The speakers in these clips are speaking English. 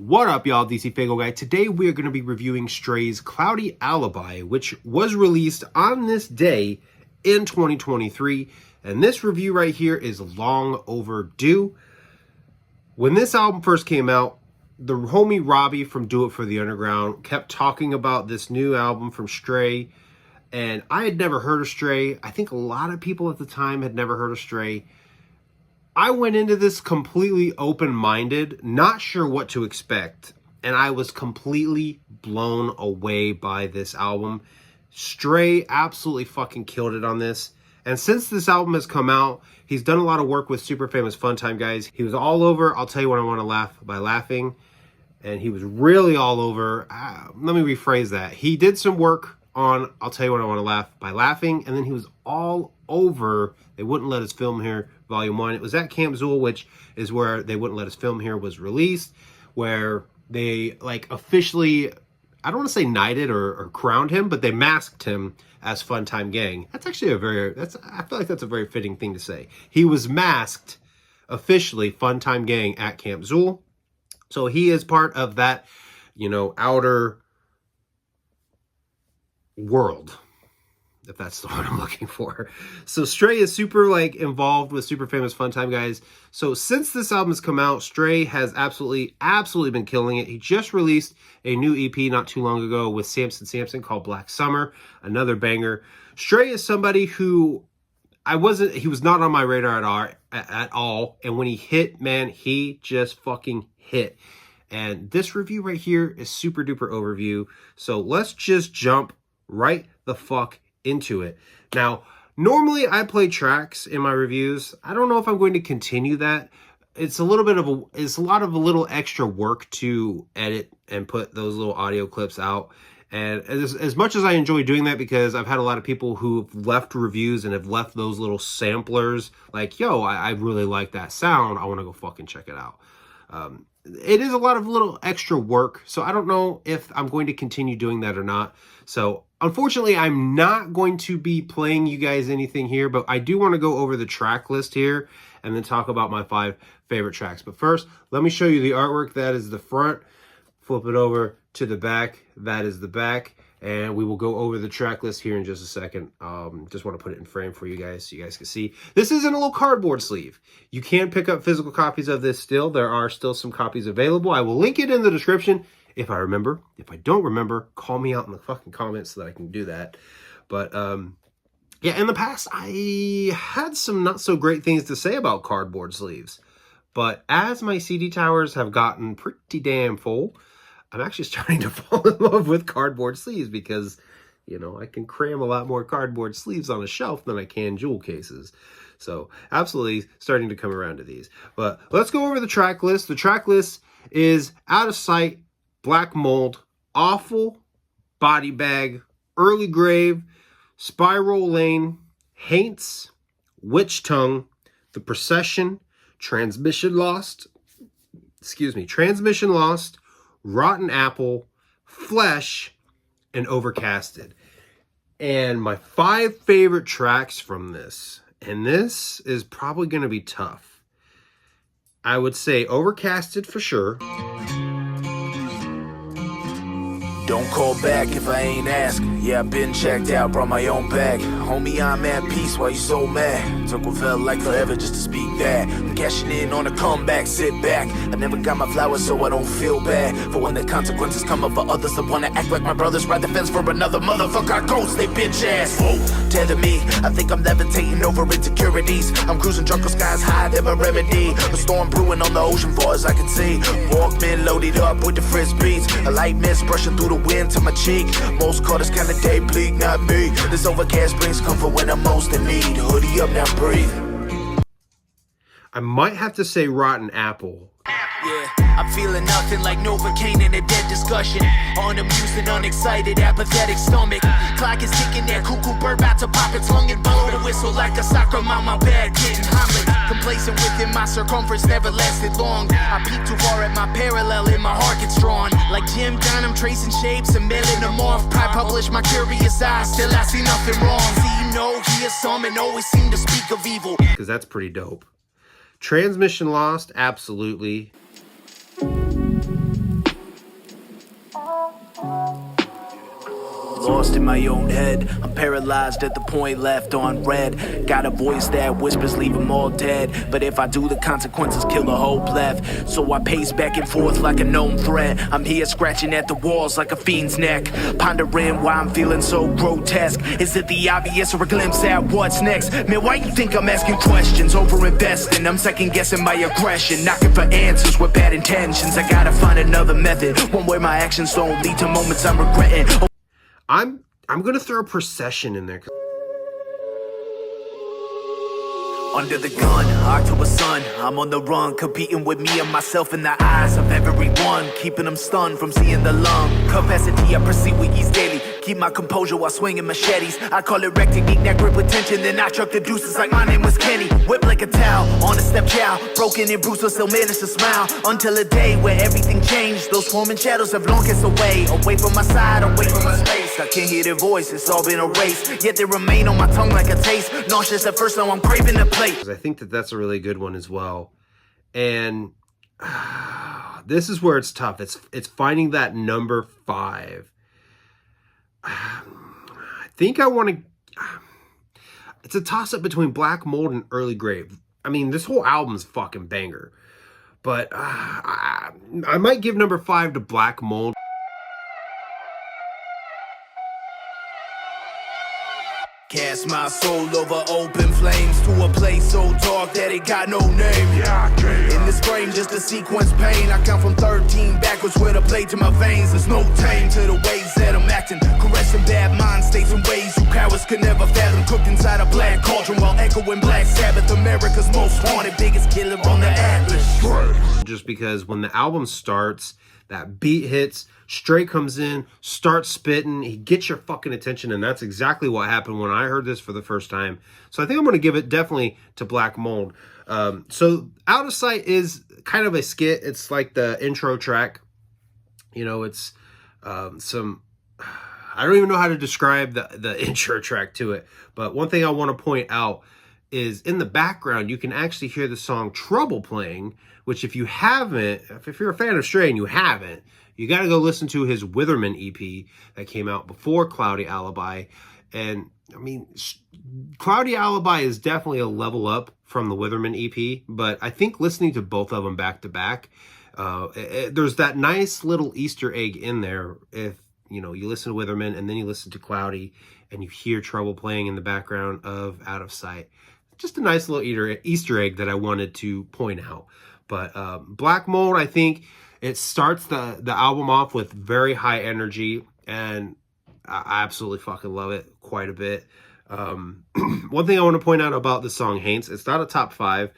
What up, y'all? DCFAYGOGUY. Today we are going to be reviewing Stray's Cloudy Alibi, which was released on this day in 2023. And this review right here is long overdue. When this album first came out, the homie Robbie from Do It For The Underground kept talking about this new album from Stray. And I had never heard of Stray. I think a lot of people at the time had never heard of Stray. I went into this completely open-minded, not sure what to expect, and I was completely blown away by this album. Stray absolutely fucking killed it on this. And since this album has come out, he's done a lot of work with Super Famous Fun Time guys. He was all over I'll Tell You When I Want to Laugh by Laughing, and he was really all over, let me rephrase that. He did some work on I'll Tell You When I Want to Laugh by Laughing, and then he was all over They Wouldn't Let Us Film Here Volume 1. It was at Camp Zool, which is where They Wouldn't Let Us Film Here was released, where they like officially, I don't want to say knighted or crowned him, but they masked him as Fun Time Gang. That's actually I feel like that's a very fitting thing to say. He was masked officially Fun Time Gang at Camp Zool. So he is part of that, outer world, if that's the word I'm looking for. So Stray is super involved with Super Famous Fun Time guys. So since this album has come out, Stray has absolutely been killing it. He just released a new EP not too long ago with Samson called Black Summer, another banger. Stray is somebody who he was not on my radar at all. And when he hit, man, he just fucking hit. And this review right here is super duper overview. So let's just jump right the fuck into it. Now, normally I play tracks in my reviews. I don't know if I'm going to continue that. It's a lot of a little extra work to edit and put those little audio clips out. And as much as I enjoy doing that, because I've had a lot of people who've left reviews and have left those little samplers like, yo, I really like that sound. I want to go fucking check it out. It is a lot of little extra work, so I don't know if I'm going to continue doing that or not. So unfortunately, I'm not going to be playing you guys anything here, but I do want to go over the track list here and then talk about my 5 favorite tracks. But first, let me show you the artwork. That is the front. Flip it over to the back. That is the back. And we will go over the track list here in just a second. Just want to put it in frame for you guys so you guys can see. This is in a little cardboard sleeve. You can pick up physical copies of this still. There are still some copies available. I will link it in the description if I remember. If I don't remember, call me out in the fucking comments so that I can do that. But yeah, in the past, I had some not so great things to say about cardboard sleeves. But as my CD towers have gotten pretty damn full, I'm actually starting to fall in love with cardboard sleeves because, I can cram a lot more cardboard sleeves on a shelf than I can jewel cases. So absolutely starting to come around to these. But let's go over the track list. The track list is Out of Sight, Black Mold, Awful, Body Bag, Early Grave, Spiral Lane, Haints, Witch Tongue, The Procession, Transmission Lost, Rotten Apple, Flesh, and Overcasted. And my 5 favorite tracks from this, and this is probably going to be tough. I would say Overcasted for sure. Don't call back if I ain't asked. Yeah, I've been checked out, brought my own bag. Homie, I'm at peace, why you so mad? Took what felt like forever just to speak that. I'm cashing in on a comeback, sit back. I never got my flowers, so I don't feel bad. For when the consequences come up for others that wanna act like my brothers, ride the fence for another motherfucker. I ghost, they bitch ass. Whoa, tether me, I think I'm levitating over insecurities. I'm cruising drunk on skies high, never remedy. A storm brewing on the ocean far as I can see. Walkman loaded up with the frisbees. A light mist brushing through the wind to my cheek. Most call this kind of day bleak, not me. This overcast brings comfort when I'm most in need. Hoodie up, now breathe. I might have to say Rotten Apple. Yeah, I'm feeling nothing like Novocaine in a dead discussion. Unamused and unexcited, apathetic stomach. Clock is ticking, that cuckoo bird about to pop its lung and blow the whistle like a soccer mom. My bad getting Hamlet. Complacent within my circumference, never lasted long. I peek too far at my parallel and my heart gets drawn. Like Jim Dunn, I'm tracing shapes and mailing them off. I publish my curious eyes, still I see nothing wrong. See, hear some and always seem to speak of evil. Because that's pretty dope. Transmission Lost, absolutely. lost in my own head. I'm paralyzed at the point left on red. Got a voice that whispers leave them all dead, but if I do, the consequences kill the hope left. So I pace back and forth like a known threat. I'm here scratching at the walls like a fiend's neck, pondering why I'm feeling so grotesque. Is it the obvious or a glimpse at what's next? Man, why you think I'm asking questions, over investing? I'm second guessing my aggression, knocking for answers with bad intentions. I gotta find another method, one where my actions don't lead to moments I'm regretting. I'm gonna throw a procession in there. Under the gun, October sun, I'm on the run, competing with me and myself in the eyes of everyone, keeping them stunned from seeing the lung capacity. I proceed with ease daily, keep my composure while swinging machetes. I call it wreck technique, that grip with tension, then I chuck the deuces like my name was Kenny. Whip like a towel, on a stepchild, broken and bruised, but still managed to smile. Until a day where everything changed, those forming shadows have long kissed away. Away from my side, away from my space, I can't hear their voice, it's all been erased. Yet they remain on my tongue like a taste. Nauseous at first, now I'm craving the plate. I think that that's a really good one as well. And this is where it's tough. It's finding that number 5. I think I want to... It's a toss-up between Black Mold and Early Grave. I mean, this whole album's fucking banger. But I might give number 5 to Black Mold. Cast my soul over open flames to a place so dark that it got no name. In this frame, just a sequence pain. I count from 13 backwards with a blade to my veins. There's no tame to the ways that I'm acting. Caressing bad mind states in ways you cowards could never fathom. Cooked inside a black cauldron while echoing Black Sabbath. America's most haunted, biggest killer on the Atlas. Just because when the album starts, that beat hits, Stray comes in, starts spitting, he gets your fucking attention, and that's exactly what happened when I heard this for the first time. So I think I'm going to give it definitely to Black Mold. So Out of Sight is kind of a skit. It's like the intro track. You know, it's I don't even know how to describe the intro track to it. But one thing I want to point out is in the background, you can actually hear the song Trouble playing, which if you haven't, if you're a fan of Stray and you haven't, you got to go listen to his Witherman EP that came out before Cloudy Alibi. And I mean, Cloudy Alibi is definitely a level up from the Witherman EP, but I think listening to both of them back to back, there's that nice little Easter egg in there. If you know, you listen to Witherman and then you listen to Cloudy and you hear Trouble playing in the background of Out of Sight. Just a nice little Easter egg that I wanted to point out. But Black Mold, I think it starts the album off with very high energy, and I absolutely fucking love it quite a bit. One thing I want to point out about the song Haints, it's not a top 5.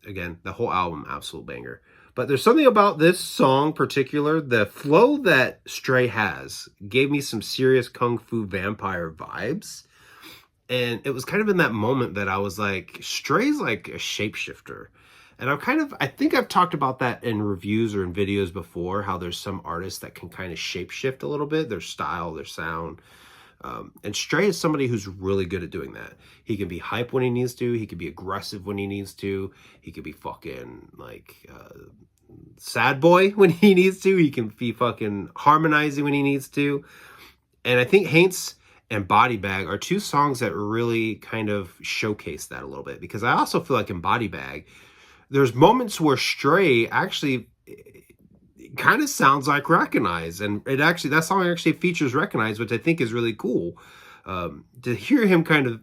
Again, the whole album, absolute banger. But there's something about this song particular, the flow that Stray has gave me some serious Kung Fu Vampire vibes. And it was kind of in that moment that I was like, Stray's like a shapeshifter. And I think I've talked about that in reviews or in videos before, how there's some artists that can kind of shapeshift a little bit, their style, their sound. And Stray is somebody who's really good at doing that. He can be hype when he needs to. He can be aggressive when he needs to. He can be fucking like sad boy when he needs to. He can be fucking harmonizing when he needs to. And I think Haints and Body Bag are 2 songs that really kind of showcase that a little bit. Because I also feel like in Body Bag, there's moments where Stray actually kind of sounds like Recognize, and that song actually features Recognize, which I think is really cool. To hear him kind of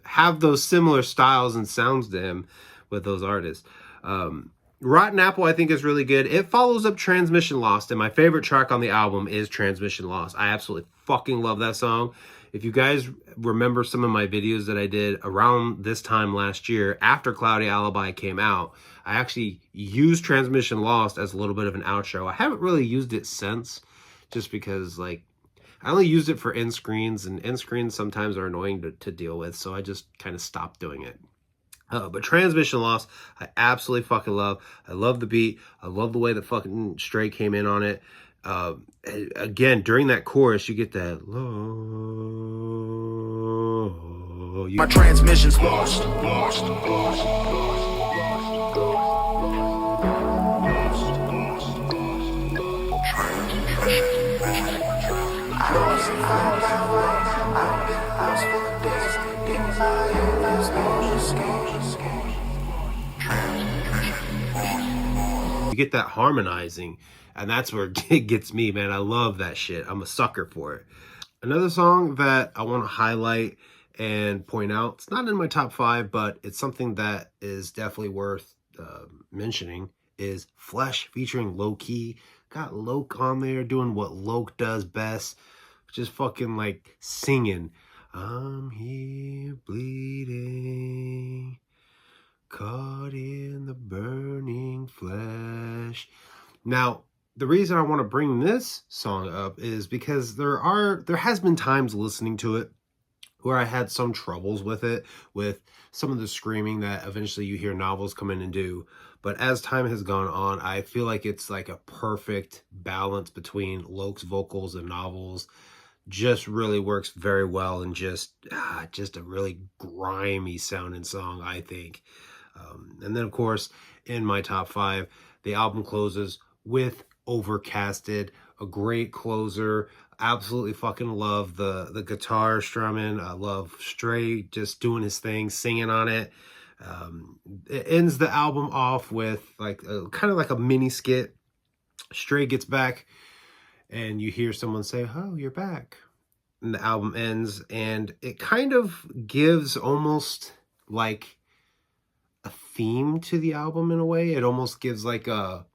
have those similar styles and sounds to him with those artists. Rotten Apple, I think, is really good. It follows up Transmission Lost, and my favorite track on the album is Transmission Lost. I absolutely fucking love that song. If you guys remember some of my videos that I did around this time last year, after Cloudy Alibi came out, I actually used Transmission Lost as a little bit of an outro. I haven't really used it since, just because, like, I only used it for end screens, and end screens sometimes are annoying to deal with, so I just kind of stopped doing it. But Transmission Lost, I absolutely fucking love. I love the beat. I love the way that fucking Stray came in on it. Again, during that chorus, you get that low. My transmission's lost. lost and find my way. I've been lost for days. In my head, there's no escape. You get that harmonizing, and that's where it gets me, man. I love that shit. I'm a sucker for it. Another song that I want to highlight and point out, it's not in my top 5, but it's something that is definitely worth mentioning, is Flesh featuring Low Key. Got Loke on there doing what Loke does best, just fucking like singing. I'm here bleeding, caught in the burning flesh. Now, the reason I want to bring this song up is because there has been times listening to it where I had some troubles with it, with some of the screaming that eventually you hear novels come in and do. But as time has gone on, I feel like it's like a perfect balance between Loke's vocals and novels. Just really works very well, and just a really grimy sounding song, I think. And then, of course, in my top 5, the album closes with Overcasted, a great closer. Absolutely fucking love the guitar strumming. I love Stray just doing his thing, singing on it. It ends the album off with like kind of like a mini skit. Stray gets back, and you hear someone say, "Oh, you're back." And the album ends, and it kind of gives almost like a theme to the album in a way. It almost gives like a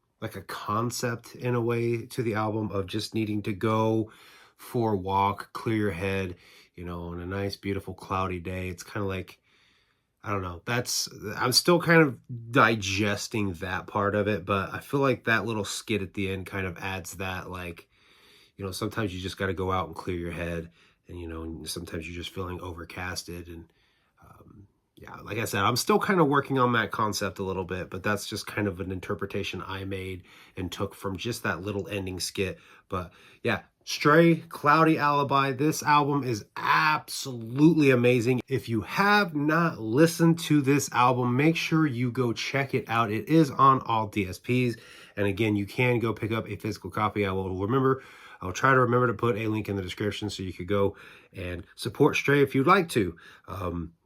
concept in a way to the album of just needing to go for a walk, clear your head, you know, on a nice, beautiful, cloudy day. It's kind of like, I don't know, I'm still kind of digesting that part of it, but I feel like that little skit at the end kind of adds that, like, you know, sometimes you just got to go out and clear your head, and, you know, sometimes you're just feeling overcasted. And yeah, like I said, I'm still kind of working on that concept a little bit, but that's just kind of an interpretation I made and took from just that little ending skit. But yeah, Stray, Cloudy Alibi, this album is absolutely amazing. If you have not listened to this album, make sure you go check it out. It is on all DSPs. And again, you can go pick up a physical copy. I'll try to remember to put a link in the description so you could go and support Stray if you'd like to.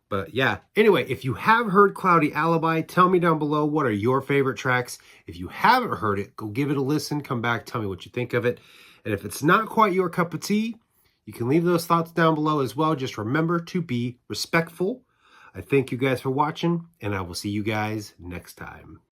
But yeah, anyway, if you have heard Cloudy Alibi, tell me down below what are your favorite tracks. If you haven't heard it, go give it a listen, come back, tell me what you think of it. And if it's not quite your cup of tea, you can leave those thoughts down below as well. Just remember to be respectful. I thank you guys for watching, and I will see you guys next time.